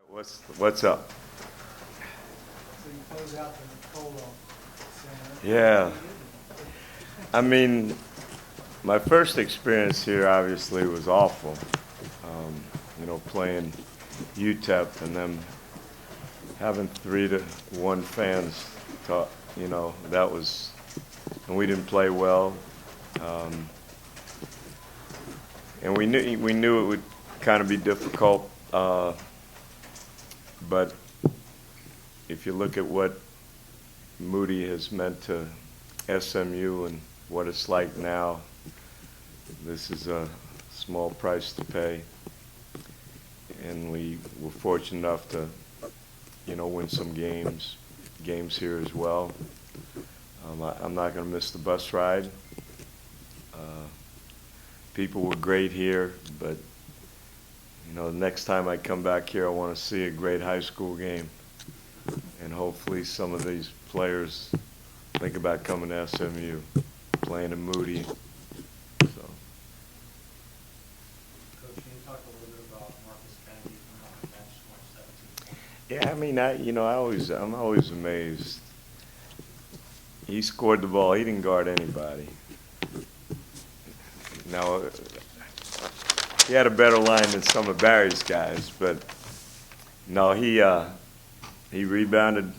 What's up? So you close out the Polo Center. Yeah. I mean, my first experience here obviously was awful. Playing UTEP and then having 3-1 fans talk, that was, and we didn't play well. And we knew it would kind of be difficult. But if you look at what Moody has meant to SMU and what it's like now, this is a small price to pay. And we were fortunate enough to, win some games here as well. I'm not going to miss the bus ride. People were great here, but the next time I come back here, I want to see a great high school game. And hopefully some of these players think about coming to SMU, playing in Moody. So. Coach, can you talk a little bit about Marcus Kennedy coming off the bench, scoring 17 points? Yeah, I mean, I'm always amazed. He scored the ball. He didn't guard anybody. Now, he had a better line than some of Barry's guys, but no, he rebounded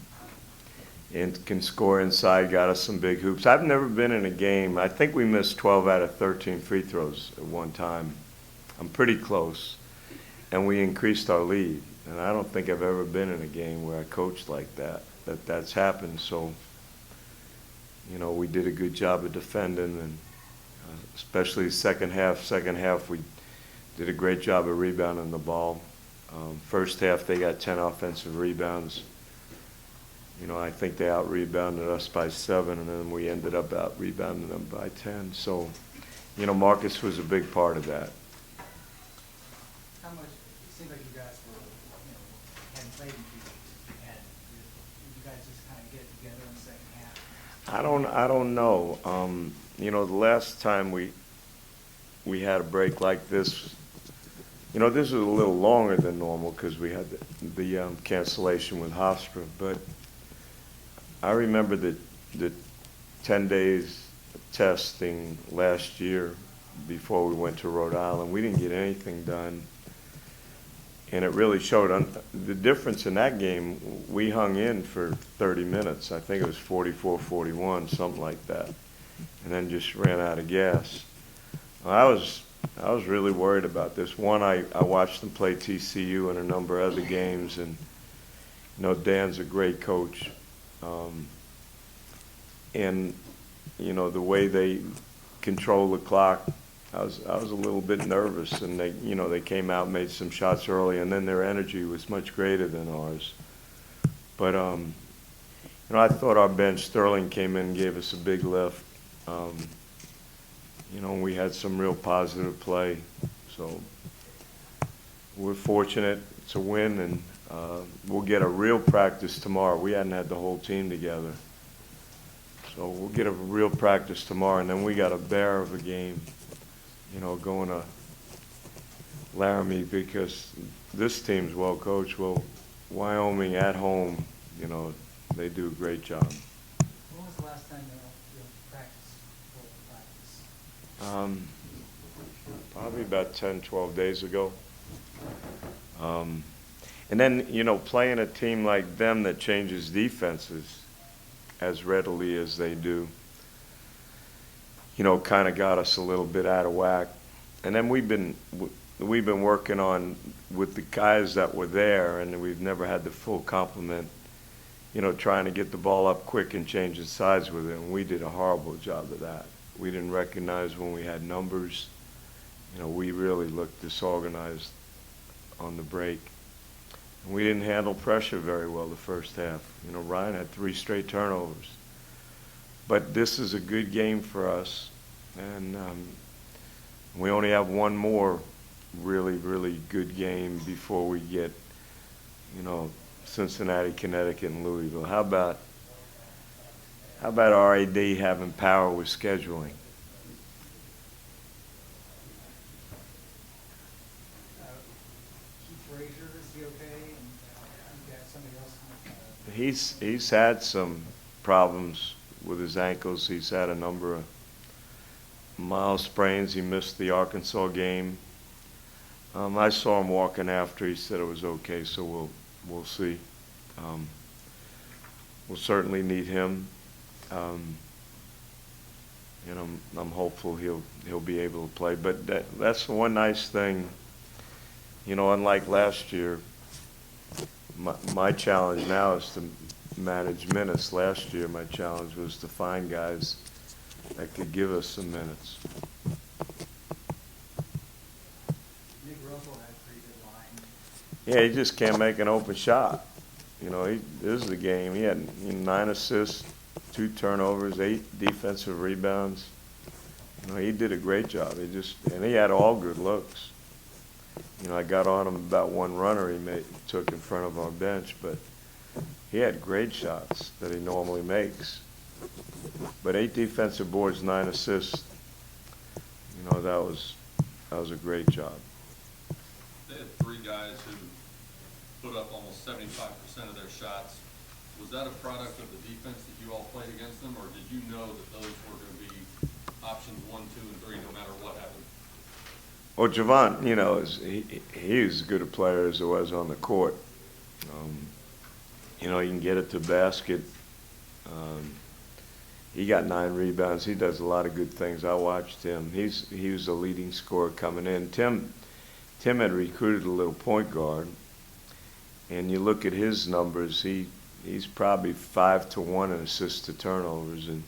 and can score inside, got us some big hoops. I've never been in a game. I think we missed 12 out of 13 free throws at one time. I'm pretty close, and we increased our lead. And I don't think I've ever been in a game where I coached like that. That's happened. So, we did a good job of defending, and especially the second half. Second half, we did a great job of rebounding the ball. First half, they got 10 offensive rebounds. I think they out-rebounded us by 7, and then we ended up out-rebounding them by 10. So, Marcus was a big part of that. How much, it seems like you guys hadn't played in 2 weeks. Did you guys just kind of get it together in the second half? I don't know. The last time we had a break like this, this was a little longer than normal because we had the cancellation with Hofstra. But I remember the 10 days of testing last year before we went to Rhode Island. We didn't get anything done. And it really showed. The difference in that game, we hung in for 30 minutes. I think it was 44-41, something like that. And then just ran out of gas. I was really worried about this. One, I watched them play TCU and a number of other games, and Dan's a great coach. And the way they control the clock, I was a little bit nervous, and they came out, made some shots early, and then their energy was much greater than ours. But I thought our bench, Sterling came in and gave us a big lift. We had some real positive play, so we're fortunate to win, and we'll get a real practice tomorrow. We hadn't had the whole team together, so we'll get a real practice tomorrow, and then we got a bear of a game, going to Laramie, because this team's well coached. Well, Wyoming at home, they do a great job. When was the last time you practiced, full practice? Probably about 10, 12 days ago. And then, playing a team like them that changes defenses as readily as they do, kind of got us a little bit out of whack. And then we've been working on, with the guys that were there, and we've never had the full complement, trying to get the ball up quick and changing sides with it. And we did a horrible job of that. We didn't recognize when we had numbers. We really looked disorganized on the break. And we didn't handle pressure very well the first half. Ryan had 3 straight turnovers. But this is a good game for us. And we only have one more really, really good game before we get, Cincinnati, Connecticut, and Louisville. How about RAD having power with scheduling? Keith Frazier Is he okay? And you got somebody else? He's had some problems with his ankles. He's had a number of mild sprains. He missed the Arkansas game. I saw him walking after. He said it was okay, so we'll see. We'll certainly need him. And I'm hopeful he'll be able to play. But that's the one nice thing. You know, unlike last year, my challenge now is to manage minutes. Last year, my challenge was to find guys that could give us some minutes. Nick Russell had a pretty good line. Yeah, he just can't make an open shot. You know, this is the game. He had 9 assists, 2 turnovers, 8 defensive rebounds. You know, he did a great job. And he had all good looks. You know, I got on him about one runner he took in front of our bench, but he had great shots that he normally makes. But 8 defensive boards, 9 assists. You know, that was a great job. They had 3 guys who put up almost 75% of their shots. Was that a product of the defense that you all played against them, or did you know that those were going to be options 1, 2, and 3 no matter what happened? Well, Javon, you know, he's as good a player as there was on the court. You know, he can get it to basket. He got 9 rebounds. He does a lot of good things. I watched him. He was a leading scorer coming in. Tim had recruited a little point guard, and you look at his numbers. He's probably 5 to 1 in assists to turnovers, and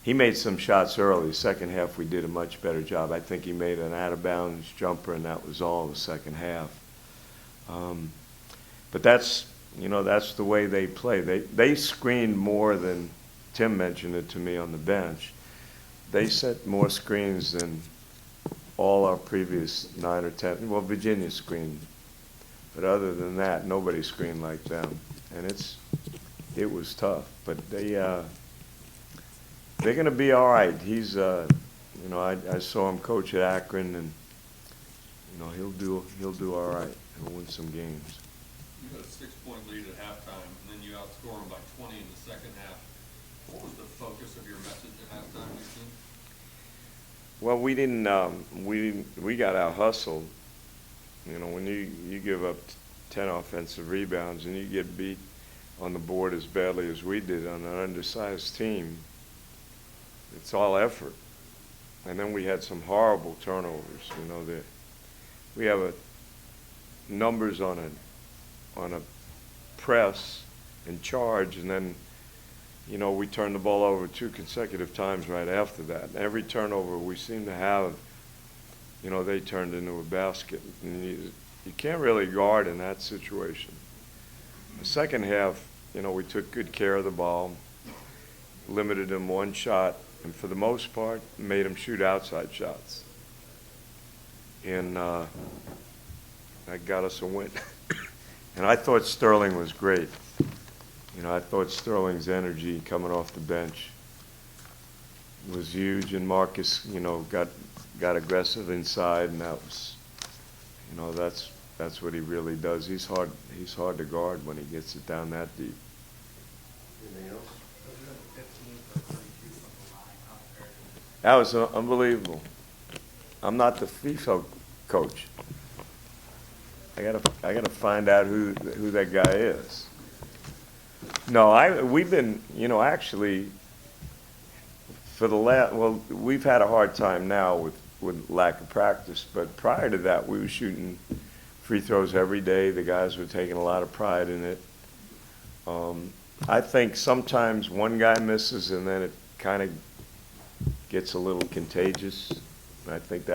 he made some shots early. Second half, we did a much better job. I think he made an out-of-bounds jumper, and that was all the second half. But that's the way they play. They screened more than Tim mentioned it to me on the bench. They set more screens than all our previous 9 or 10. Well, Virginia screened, but other than that, nobody screened like them, and it was tough. But they're going to be all right. He's, you know, I saw him coach at Akron, and you know he'll do all right. He'll win some games. You had a 6-point lead at halftime, and then you outscore them by 20 in the second half. What was the focus of your message at halftime, you think? Well, we got out hustled. You know, when you give up 10 offensive rebounds and you get beat on the board as badly as we did on an undersized team, it's all effort. And then we had some horrible turnovers. You know, we have numbers on a press and charge, and then, you know, we turned the ball over 2 consecutive times right after that. Every turnover we seem to have, you know, they turned into a basket. And you can't really guard in that situation. The second half, you know, we took good care of the ball, limited them 1 shot, and for the most part, made them shoot outside shots. And that got us a win. And I thought Sterling was great. You know, I thought Sterling's energy coming off the bench was huge, and Marcus, you know, got aggressive inside, and that was, you know, that's what he really does. He's hard to guard when he gets it down that deep. Anything else? That was unbelievable. I'm not the FIFA coach. I gotta find out who that guy is. No, we've been, you know, actually for the we've had a hard time now with lack of practice, but prior to that we were shooting free throws every day. The guys were taking a lot of pride in it. I think sometimes one guy misses and then it kind of gets a little contagious. I think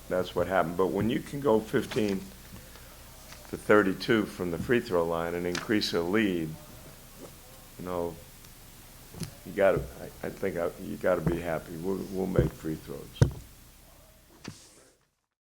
that's what happened. But when you can go 15 to 32 from the free throw line and increase a lead, you know, you got to be happy. We'll make free throws.